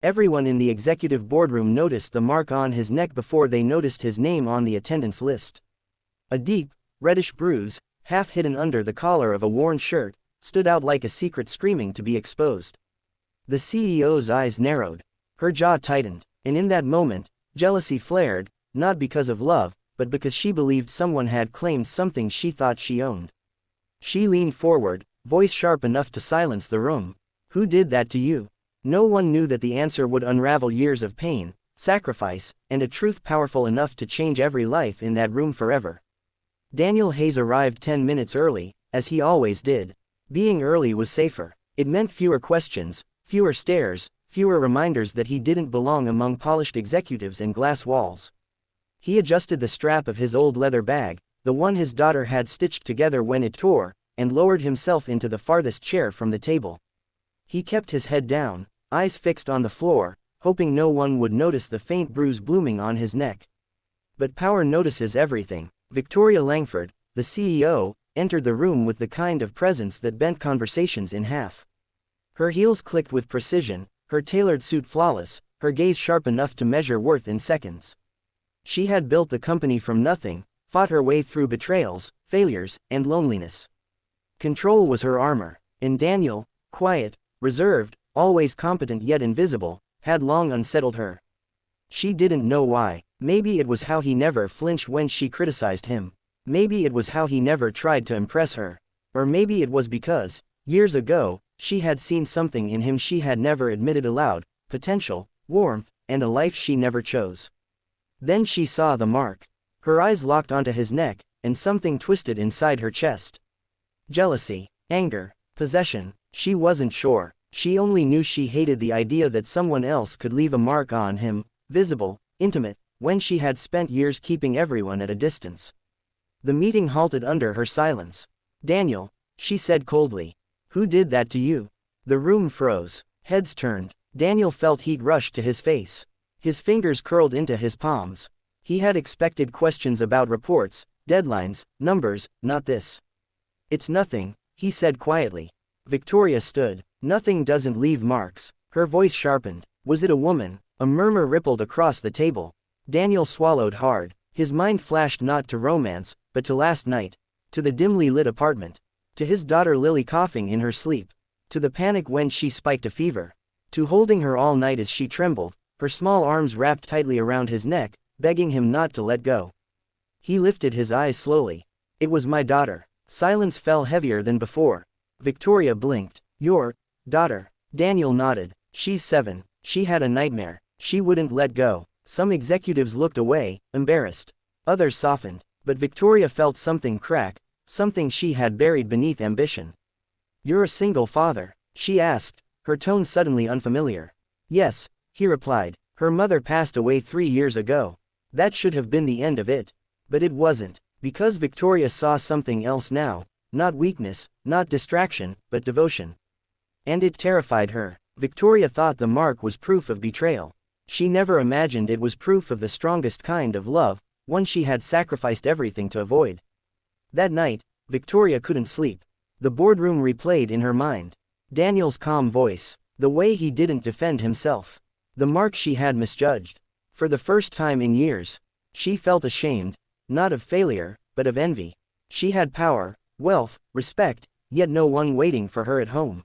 Everyone in the executive boardroom noticed the mark on his neck before they noticed his name on the attendance list. A deep, reddish bruise, half hidden under the collar of a worn shirt, stood out like a secret screaming to be exposed. The CEO's eyes narrowed. Her jaw tightened, and in that moment, jealousy flared, not because of love, but because she believed someone had claimed something she thought she owned. She leaned forward, voice sharp enough to silence the room. "Who did that to you?" No one knew that the answer would unravel years of pain, sacrifice, and a truth powerful enough to change every life in that room forever. Daniel Hayes arrived 10 minutes early, as he always did. Being early was safer. It meant fewer questions, fewer stares, fewer reminders that he didn't belong among polished executives and glass walls. He adjusted the strap of his old leather bag, the one his daughter had stitched together when it tore, and lowered himself into the farthest chair from the table. He kept his head down, eyes fixed on the floor, hoping no one would notice the faint bruise blooming on his neck. But power notices everything. Victoria Langford, the CEO, entered the room with the kind of presence that bent conversations in half. Her heels clicked with precision, her tailored suit flawless, her gaze sharp enough to measure worth in seconds. She had built the company from nothing, fought her way through betrayals, failures, and loneliness. Control was her armor, and Daniel, quiet, reserved, always competent yet invisible, had long unsettled her. She didn't know why. Maybe it was how he never flinched when she criticized him. Maybe it was how he never tried to impress her. Or maybe it was because, years ago, she had seen something in him she had never admitted aloud: potential, warmth, and a life she never chose. Then she saw the mark. Her eyes locked onto his neck, and something twisted inside her chest. Jealousy, anger, possession, she wasn't sure. She only knew she hated the idea that someone else could leave a mark on him, visible, intimate, when she had spent years keeping everyone at a distance. The meeting halted under her silence. "Daniel," she said coldly. "Who did that to you?" The room froze. Heads turned. Daniel felt heat rush to his face. His fingers curled into his palms. He had expected questions about reports, deadlines, numbers, not this. "It's nothing," he said quietly. Victoria stood. "Nothing doesn't leave marks." Her voice sharpened. "Was it a woman?" A murmur rippled across the table. Daniel swallowed hard. His mind flashed not to romance, but to last night. To the dimly lit apartment. To his daughter Lily coughing in her sleep. To the panic when she spiked a fever. To holding her all night as she trembled, her small arms wrapped tightly around his neck, begging him not to let go. He lifted his eyes slowly. "It was my daughter." Silence fell heavier than before. Victoria blinked. "Your daughter?" Daniel nodded. "She's 7. She had a nightmare. She wouldn't let go." Some executives looked away, embarrassed. Others softened. But Victoria felt something crack, something she had buried beneath ambition. "You're a single father?" she asked, her tone suddenly unfamiliar. "Yes," he replied. "Her mother passed away 3 years ago. That should have been the end of it. But it wasn't, because Victoria saw something else now, not weakness, not distraction, but devotion. And it terrified her. Victoria thought the mark was proof of betrayal. She never imagined it was proof of the strongest kind of love, one she had sacrificed everything to avoid. That night, Victoria couldn't sleep. The boardroom replayed in her mind. Daniel's calm voice. The way he didn't defend himself. The mark she had misjudged. For the first time in years, she felt ashamed, not of failure, but of envy. She had power, wealth, respect, yet no one waiting for her at home.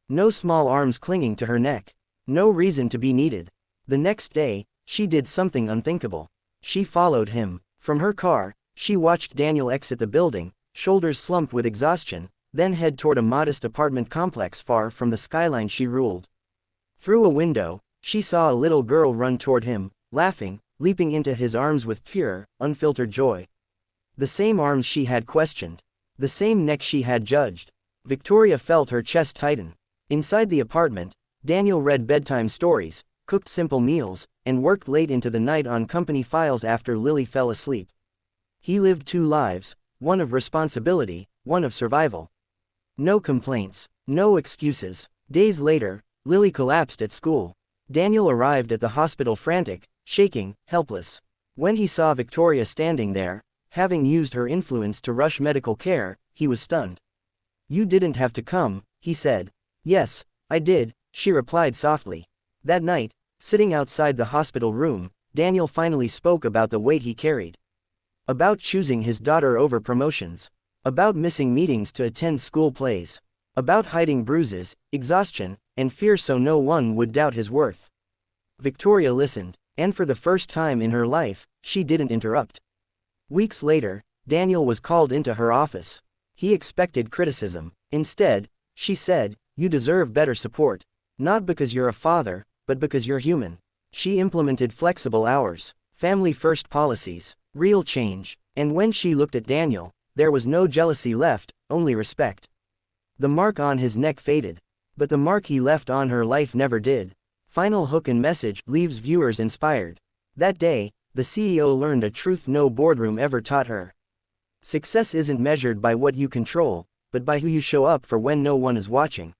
No small arms clinging to her neck. No reason to be needed. The next day, she did something unthinkable. She followed him. From her car, she watched Daniel exit the building, shoulders slumped with exhaustion, then head toward a modest apartment complex far from the skyline she ruled. Through a window, she saw a little girl run toward him, laughing, leaping into his arms with pure, unfiltered joy. The same arms she had questioned. The same neck she had judged. Victoria felt her chest tighten. Inside the apartment, Daniel read bedtime stories, cooked simple meals, and worked late into the night on company files after Lily fell asleep. He lived 2 lives, one of responsibility, one of survival. No complaints, no excuses. Days later, Lily collapsed at school. Daniel arrived at the hospital frantic, shaking, helpless. When he saw Victoria standing there, having used her influence to rush medical care, he was stunned. "You didn't have to come," he said. "Yes, I did," she replied softly. That night, sitting outside the hospital room, Daniel finally spoke about the weight he carried. About choosing his daughter over promotions. About missing meetings to attend school plays. About hiding bruises, exhaustion, and fear so no one would doubt his worth. Victoria listened, and for the first time in her life, she didn't interrupt. Weeks later, Daniel was called into her office. He expected criticism. Instead, she said, "You deserve better support. Not because you're a father, but because you're human." She implemented flexible hours, family-first policies, real change, and when she looked at Daniel, there was no jealousy left, only respect. The mark on his neck faded, but the mark he left on her life never did. Final hook and message leaves viewers inspired. That day, the CEO learned a truth no boardroom ever taught her. Success isn't measured by what you control, but by who you show up for when no one is watching.